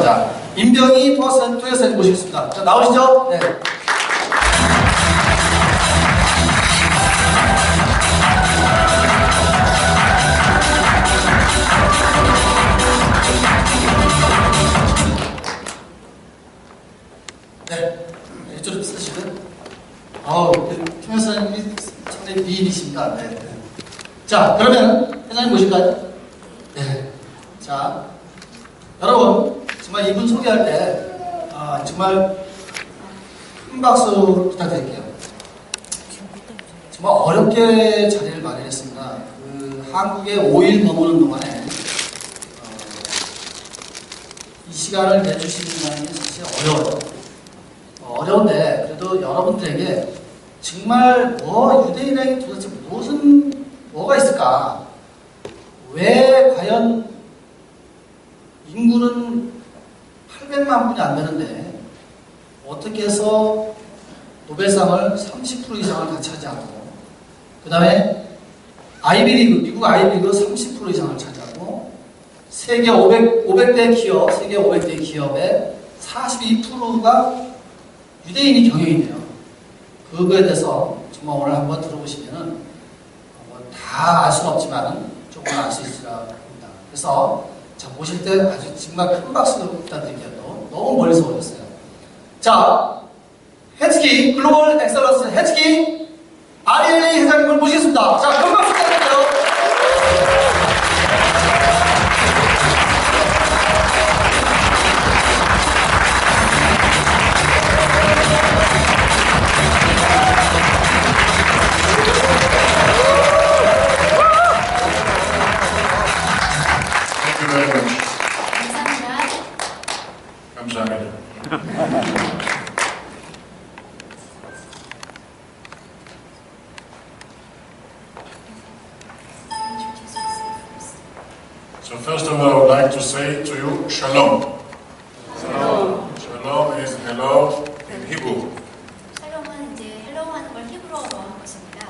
자, 임병희 통역사님 모시겠습니다. 자, 나오시죠? 네. 네, 이쪽으로 쓰시고요. 통역사님이 상당히 미인이십니다. 네. 자, 그러면 회장님 모실까요? 네. 자, 여러분, 정말 이분 소개할 때, 정말 큰 박수 부탁드릴게요. 정말 어렵게 자리를 마련했습니다. 한국에 5일 머무는 동안에, 이 시간을 내주시는 게 사실 어려워요. 어려운데, 그래도 여러분들에게 정말 유대인에게 도대체 뭐가 있을까? 왜 과연 인구는 800만 분이 안 되는데 어떻게 해서 노벨상을 30% 이상을 다 차지하고 그 다음에 아이비리그, 미국 아이비리그 30% 이상을 차지하고 세계 500대 기업의 42%가 유대인이 경영이네요. 그거에 대해서 정말 오늘 한번 들어보시면은 다 알 수는 없지만 조금 알 수 있으리라 합니다. 그래서 자, 모실 때 아주 정말 큰 박수로 부탁드릴게요. 너무 멀리서 오셨어요. 자, 해치기 글로벌 엑셀런스 해치기 RLA 회장님을 모시겠습니다. 자, 큰 박수 부탁드릴게요. So first of all, I would like to say to you, Shalom. Shalom. Shalom is hello in Hebrew. 샬롬은 이제 헬로우 하는 걸 히브리어로 한 것입니다.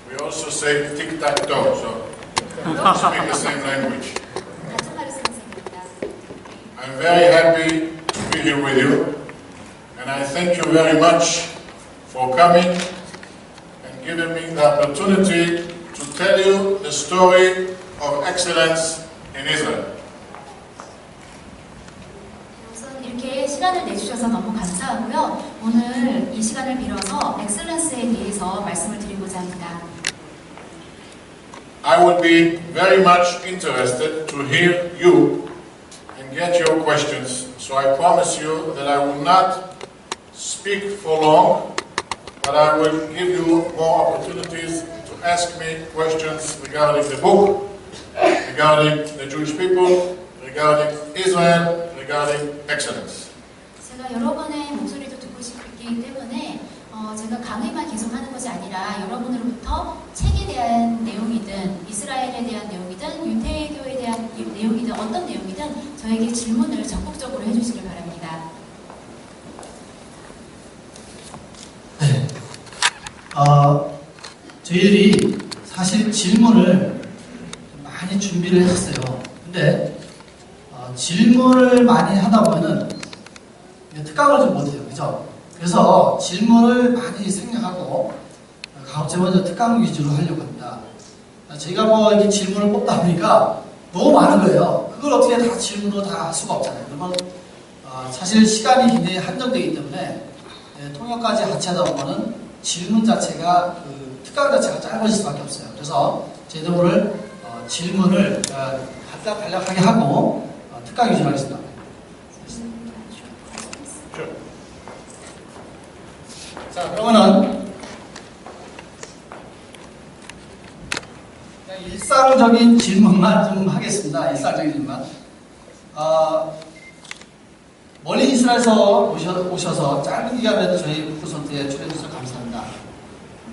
We also say tic-tac-toe, so we speak the same language. 같은 말을 쓰는 셈입니다. I'm very happy to be here with you, and I thank you very much for coming and giving me the opportunity to tell you the story of excellence in Israel. 우선 이렇게 시간을 내주셔서 너무 감사하고요. 오늘 이 시간을 빌어서 엑셀런스에 대해서 말씀을 드리고자 합니다. I would be very much interested to hear you and get your questions. So I promise you that I will not speak for long, but I will give you more opportunities to ask me questions regarding the book, regarding the Jewish people, regarding Israel, regarding excellence. 제가 여러분의 목소리도 듣고 싶기 때문에 제가 강의만 계속하는 것이 아니라 여러분으로부터 책에 대한 내용이든 이스라엘에 대한 내용이든 유대교에 대한 내용이든 어떤 내용이든 저에게 질문을 적극적으로 해주시길 바랍니다. 네. 저희들이 사실 질문을 많이 준비를 했었어요. 근데 질문을 많이 하다 보면은 특강을 좀 못해요. 그죠? 그래서 질문을 많이 생각하고 가급적 먼저 특강 위주로 하려고 합니다. 저희가 이렇게 질문을 뽑다 보니까 너무 많은 거예요. 그걸 어떻게 다 질문으로 다 할 수가 없잖아요. 그러면 사실 시간이 굉장히 한정되기 때문에 통역까지 같이 하다 보면은 질문 자체가 특강 자체가 짧아질 수밖에 없어요. 그래서 저희들 오늘 질문을 간략하게 하고 특강 위주로 하겠습니다. 자, 그러면은 그냥 일상적인 질문만 좀 하겠습니다. 일상적인 질문만. 멀리 이스라엘에서 오셔서 짧은 기간에도 저희 콘서트에 출연해주셔서 감사합니다.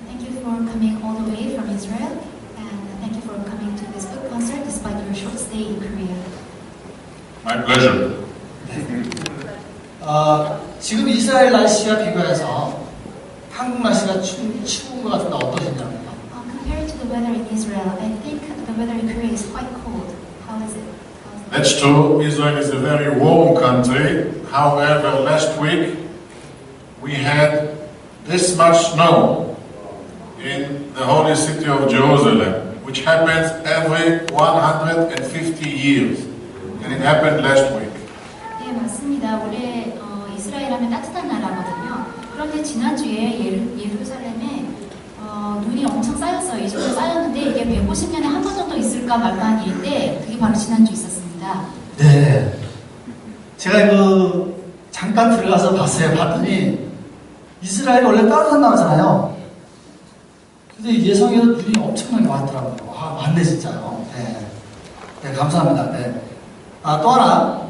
Thank you for coming all the way from Israel, and thank you for coming to this book concert despite your short stay in Korea. My pleasure. 지금 이스라엘 날씨와 비교해서 한국 날씨가 추운 것 같은데 어떠신가요? Compared to the weather in Israel, I think the weather in Korea is quite cold. How is it? That's true. Israel is a very warm country. However, last week we had this much snow in the holy city of Jerusalem, which happens every 150 years. And it happened last week. 네, 맞습니다. 원래 이스라엘 하면 따뜻한 나라거든요. 그런데 지난주에 예루살렘에 눈이 엄청 쌓였어요. 이 정도 쌓였는데 이게 150년에 한 번 정도 있을까 말만한 일인데 그게 바로 지난주 있었습니다. 네. 제가 잠깐 들어가서 봤더니 이스라엘이 원래 따뜻한 나라잖아요. 근데 예성에도 눈이 엄청나게 왔더라고요. 와, 왔네, 진짜요. 네. 네, 감사합니다. 네. 또 하나.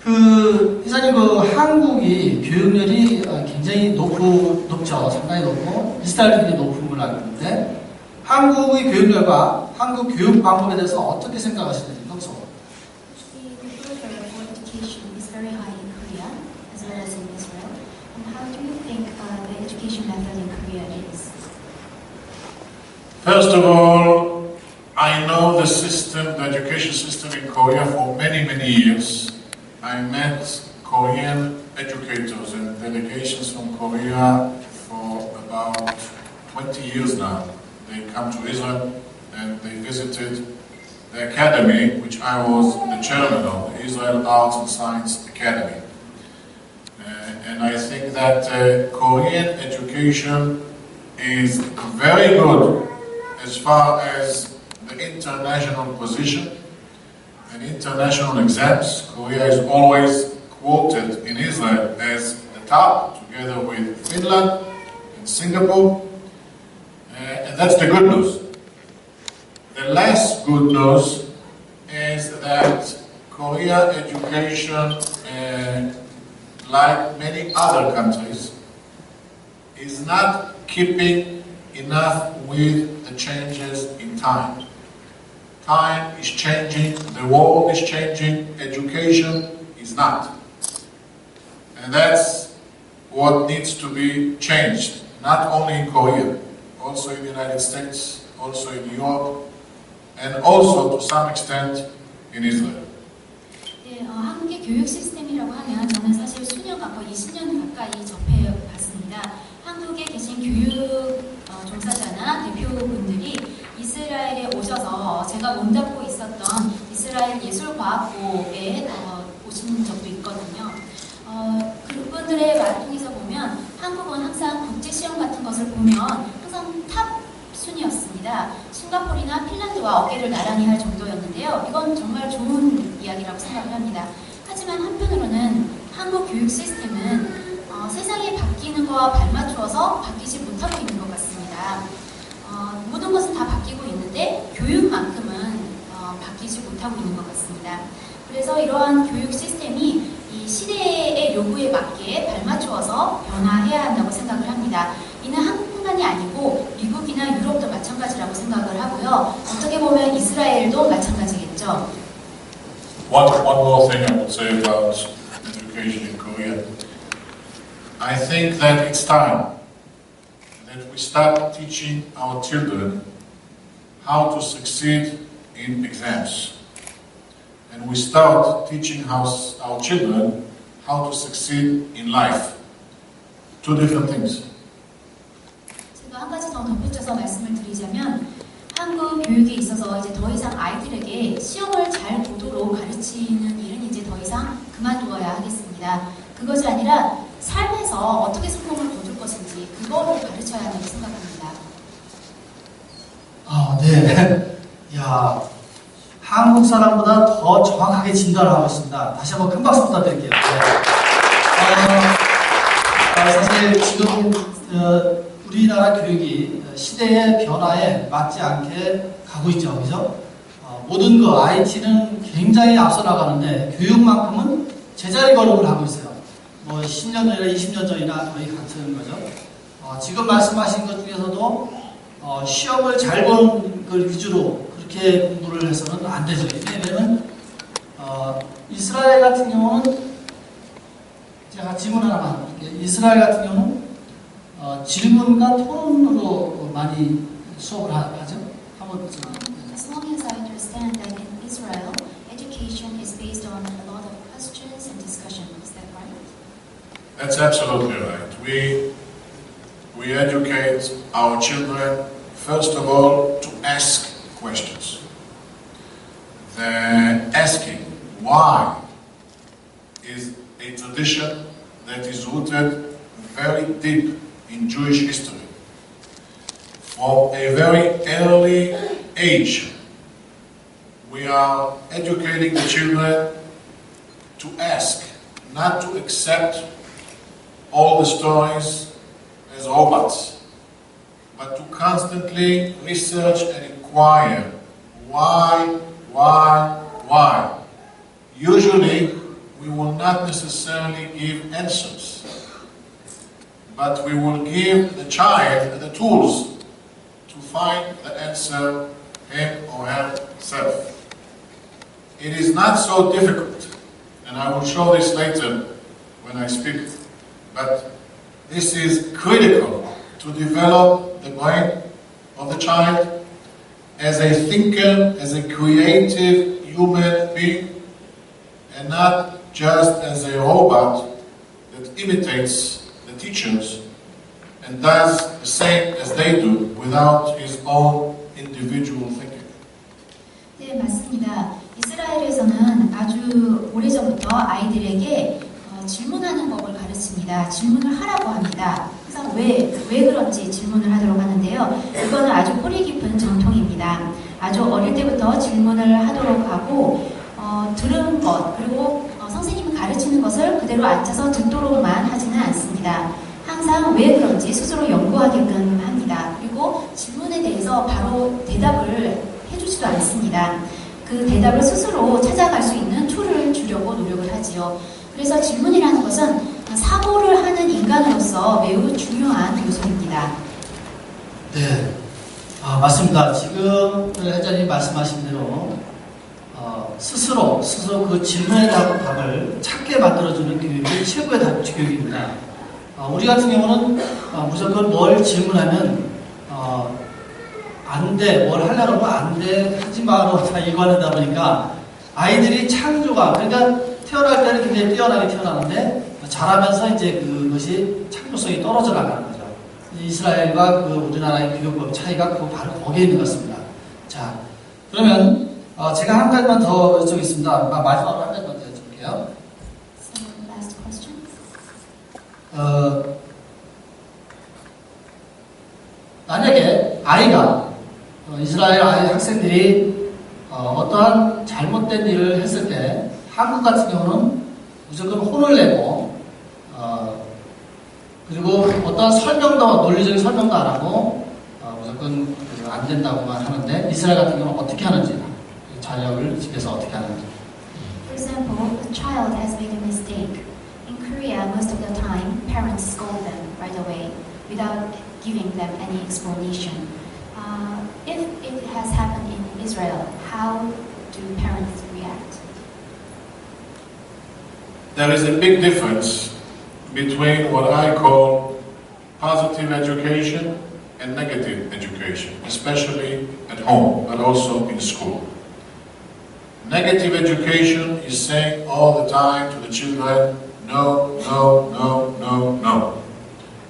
회장님, 한국이 교육열이 굉장히 높죠. 상당히 높고, 이스라엘도 굉장히 높은 걸로 알고 있는데, 한국의 교육열과 한국 교육 방법에 대해서 어떻게 생각하시는지 평소. The level for education is very high in Korea as well as in Israel. And how do you think the education method in Korea is? First of all, I know the education system in Korea for many, many years. I met Korean educators and delegations from Korea for about 20 years now. They come to Israel and they visited the academy, which I was the chairman of, the Israel Arts and Science Academy. And I think that Korean education is very good as far as the international position and international exams. Korea is always quoted in Israel as the top, together with Finland and Singapore. And that's the good news. The less good news is that Korea education, like many other countries, is not keeping enough with the changes in time. Time is changing, the world is changing, education is not. And that's what needs to be changed, not only in Korea, also in the United States, also in Europe, and also to some extent in Israel. 네, 한국의 교육 시스템이라고 하면 저는 사실 수년 거의 20년 가까이 접해봤습니다. 한국에 계신 교육 종사자나 대표분들이 이스라엘에 오셔서 제가 몸담고 있었던 이스라엘 예술과학고에 오신 적도 있거든요. 그분들의 말 통해서 보면 한국은 항상 국제시험 같은 것을 보면 항상 탑 순이었습니다. 싱가포르나 핀란드와 어깨를 나란히 할 정도였는데요. 이건 정말 좋은 이야기라고 생각을 합니다. 하지만 한편으로는 한국 교육 시스템은 세상이 바뀌는 것과 발맞추어서 바뀌지 못하고 있는 것 같습니다. 모든 것은 다 바뀌고 있는데 교육만큼은 바뀌지 못하고 있는 것 같습니다. 그래서 이러한 교육 시스템이 이 시대의 요구에 맞게 발맞추어서 변화해야 한다고 생각을 합니다. 이는 한국뿐만이 아니고 미국이나 유럽도 마찬가지라고 생각을 하고요. 어떻게 보면 이스라엘도 마찬가지겠죠. One more thing I would say about education in Korea. I think that it's time that we start teaching our children how to succeed in exams. And we start teaching our children how to succeed in life. Two different things. 제가 한 가지 더 덧붙여서 말씀을 드리자면 한국 교육에 있어서 이제 더 이상 아이들에게 시험을 잘 보도록 가르치는 일은 이제 더 이상 그만두어야 하겠습니다. 그것이 아니라 삶에서 어떻게 성공을 거둘 것인지 그거를 가르쳐야 한다고 생각합니다. 네. 야, 한국 사람보다 더 정확하게 진단을 하고 있습니다. 다시 한번 큰 박수 부탁드릴게요. 네. 사실 지금 우리나라 교육이 시대의 변화에 맞지 않게 가고 있죠, 그죠? 모든 IT는 굉장히 앞서 나가는데 교육만큼은 제자리 걸음을 하고 있어요. 10년 전이나 20년 전이나 거의 같은 거죠. 지금 말씀하신 것 중에서도 시험을 잘 보는 걸 위주로 그렇게 공부를 해서는 안 되죠. 왜냐하면 이스라엘 같은 경우는 제가 질문 하나만 드릴게요. 이스라엘 같은 경우는 질문과 토론으로 많이 수업을 하죠. 한번 As long as I understand that in Israel, education is based on a lot of questions and discussions. That's absolutely right. We educate our children, first of all, to ask questions. The asking why is a tradition that is rooted very deep in Jewish history. From a very early age, we are educating the children to ask, not to accept all the stories as robots, but to constantly research and inquire why. Usually, we will not necessarily give answers, but we will give the child the tools to find the answer him or herself. It is not so difficult, and I will show this later when I speak, but this is critical to develop the brain of the child as a thinker, as a creative human being, and not just as a robot that imitates the teachers and does the same as they do without his own individual thinking. 네, 맞습니다. 이스라엘에서는 아주 오래전부터 아이들에게 질문하는 법을 가르칩니다. 질문을 하라고 합니다. 항상 왜 그런지 질문을 하도록 하는데요. 이거는 아주 뿌리 깊은 전통입니다. 아주 어릴 때부터 질문을 하도록 하고 들은 것 그리고 선생님이 가르치는 것을 그대로 앉아서 듣도록만 하지는 않습니다. 항상 왜 그런지 스스로 연구하게끔 합니다. 그리고 질문에 대해서 바로 대답을 해주지도 않습니다. 그 대답을 스스로 찾아갈 수 있는 툴을 주려고 노력을 하지요. 그래서 질문이라는 것은 사고를 하는 인간으로서 매우 중요한 요소입니다. 네, 맞습니다. 지금 회장님 말씀하신 대로 스스로 그 질문에 대한 답을 찾게 만들어주는 교육이 최고의 교육입니다. 우리 같은 경우는 무조건 뭘 질문하면 안 돼, 뭘 하려고 하면 안 돼, 하지 마로 다 일관하다 보니까 아이들이 창조가, 그러니까 태어날 때는 굉장히 뛰어나게 태어나는데 자라면서 이제 그것이 창조성이 떨어져 나가는 거죠. 이스라엘과 그 우리나라의 교육법 차이가 바로 거기에 있는 것 같습니다. 자, 그러면 제가 한 가지만 더 여쭤보겠습니다. 마지막으로 한 가지만 더 여쭤볼게요. So, last question. 만약에 아이가 이스라엘 아이 학생들이 어떠한 잘못된 일을 했을 때 한국 같은 경우는 무조건 혼을 내고 그리고 어떠한 설명도 논리적인 설명도 안 하고 무조건 안 된다고만 하는데 이스라엘 같은 경우는 어떻게 하는지 자녀를 집에서 어떻게 하는지. For example, a child has made a mistake. In Korea, most of the time, parents scold them right away without giving them any explanation. If it has happened in Israel, how do parents react? There is a big difference between what I call positive education and negative education, especially at home, but also in school. Negative education is saying all the time to the children, no, no, no, no, no.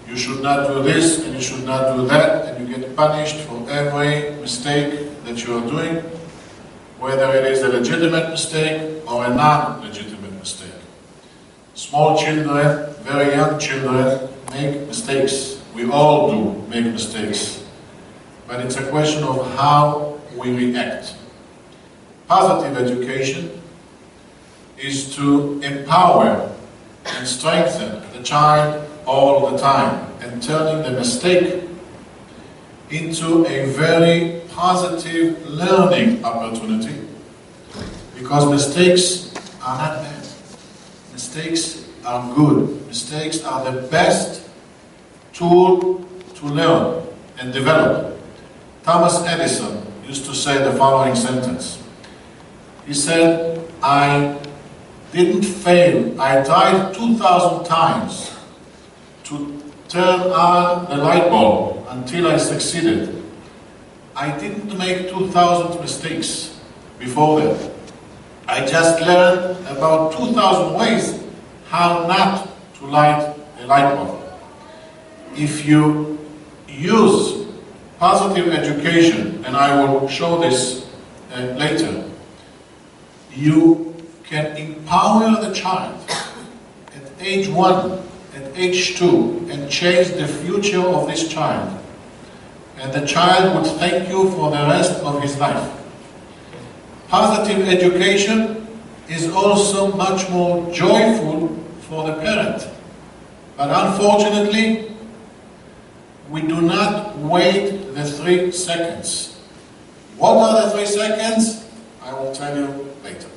You should not do this and you should not do that, and you get punished for every mistake that you are doing, whether it is a legitimate mistake or a non-legitimate mistake. Small children, very young children, make mistakes. We all do make mistakes. But it's a question of how we react. Positive education is to empower and strengthen the child all the time and turning the mistake into a very positive learning opportunity, because mistakes are not bad. Mistakes are good. Mistakes are the best tool to learn and develop. Thomas Edison used to say the following sentence. He said, I didn't fail. I tried 2,000 times to turn on the light bulb until I succeeded. I didn't make 2,000 mistakes before that. I just learned about 2,000 ways how not to light light bulb. If you use positive education, and I will show this later, you can empower the child at age 1, at age 2, and change the future of this child. And the child would thank you for the rest of his life. Positive education is also much more joyful for the parent. But unfortunately, we do not wait the 3 seconds. What are the 3 seconds? I will tell you later.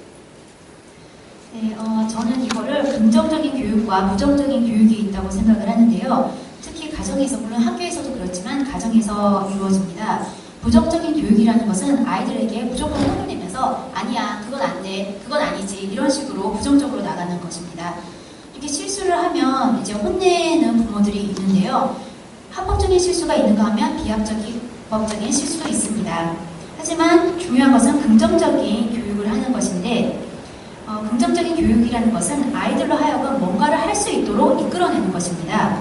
네, 저는 이거를 긍정적인 교육과 부정적인 교육이 있다고 생각을 하는데요. 특히 가정에서, 물론 학교에서도 그렇지만 가정에서 이루어집니다. 부정적인 교육이라는 것은 아이들에게 무조건 혼을 내면서 아니야, 그건 안 돼, 그건 아니지, 이런 식으로 부정적으로 나가는 것입니다. 이렇게 실수를 하면 이제 혼내는 부모들이 있는데요. 합법적인 실수가 있는가 하면 비합법적인 실수도 있습니다. 하지만 중요한 것은 긍정적인 교육을 하는 것인데, 긍정적인 교육이라는 것은 아이들로 하여금 뭔가를 할 수 있도록 이끌어내는 것입니다.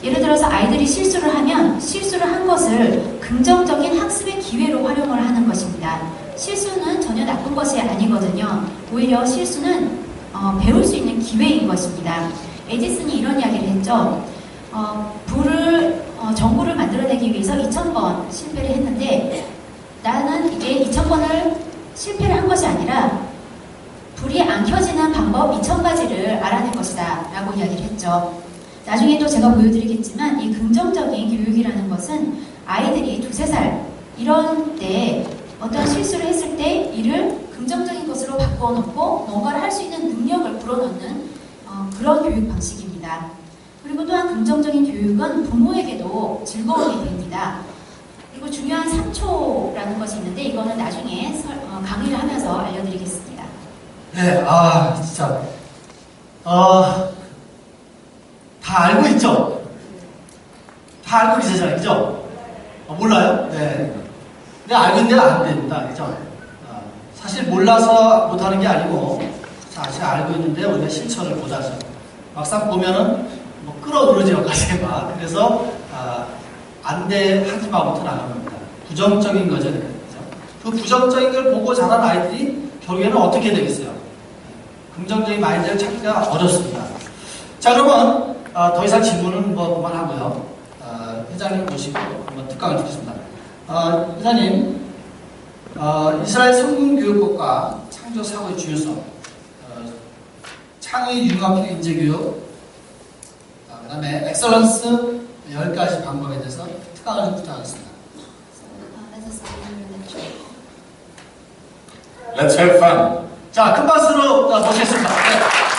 예를 들어서 아이들이 실수를 하면 실수를 한 것을 긍정적인 학습의 기회로 활용을 하는 것입니다. 실수는 전혀 나쁜 것이 아니거든요. 오히려 실수는 배울 수 있는 기회인 것입니다. 에디슨이 이런 이야기를 했죠. 전구를 만들어내기 위해서 2000번 실패를 했는데 나는 이게 2000번을 실패를 한 것이 아니라 불이 안 켜지는 방법 2000가지를 알아낼 것이다 라고 이야기를 했죠. 나중에 또 제가 보여드리겠지만 이 긍정적인 교육이라는 것은 아이들이 2, 3살 이런 때 어떤 실수를 했을 때 이를 긍정적인 것으로 바꾸어 놓고 뭔가를 할 수 있는 능력을 불어넣는 그런 교육 방식입니다. 그리고 또한 긍정적인 교육은 부모에게도 즐거움이 됩니다. 그리고 중요한 3초라는 것이 있는데 이거는 나중에 강의를 하면서 알려드리겠습니다. 네, 진짜 다 알고 있죠? 다 알고 계시잖아요, 그죠? 몰라요? 네. 근데 알고 있는데 안 됩니다, 그죠? 사실 몰라서 못하는 게 아니고 사실 알고 있는데 우리가 실천을 못하죠. 막상 보면은 끌어오르죠, 가슴에. 그래서 안 돼, 하지 마부터 나가는 겁니다. 부정적인 거죠, 그죠? 그 부정적인 걸 보고 자란 아이들이 결국에는 어떻게 되겠어요? 긍정적인 마인드를 찾기가 어렵습니다. 자, 그러면 더 이상 질문은 그만하고요. 회장님 모시고 한번 특강을 듣겠습니다. 회장님, 이스라엘 성공교육법과 창조사고의 중요성, 창의 융합형 인재교육, 그 다음에 엑설런스 10가지 방법에 대해서 특강을 좀 부탁하겠습니다. Let's have fun. 자, 큰 박수로 모시겠습니다. 네.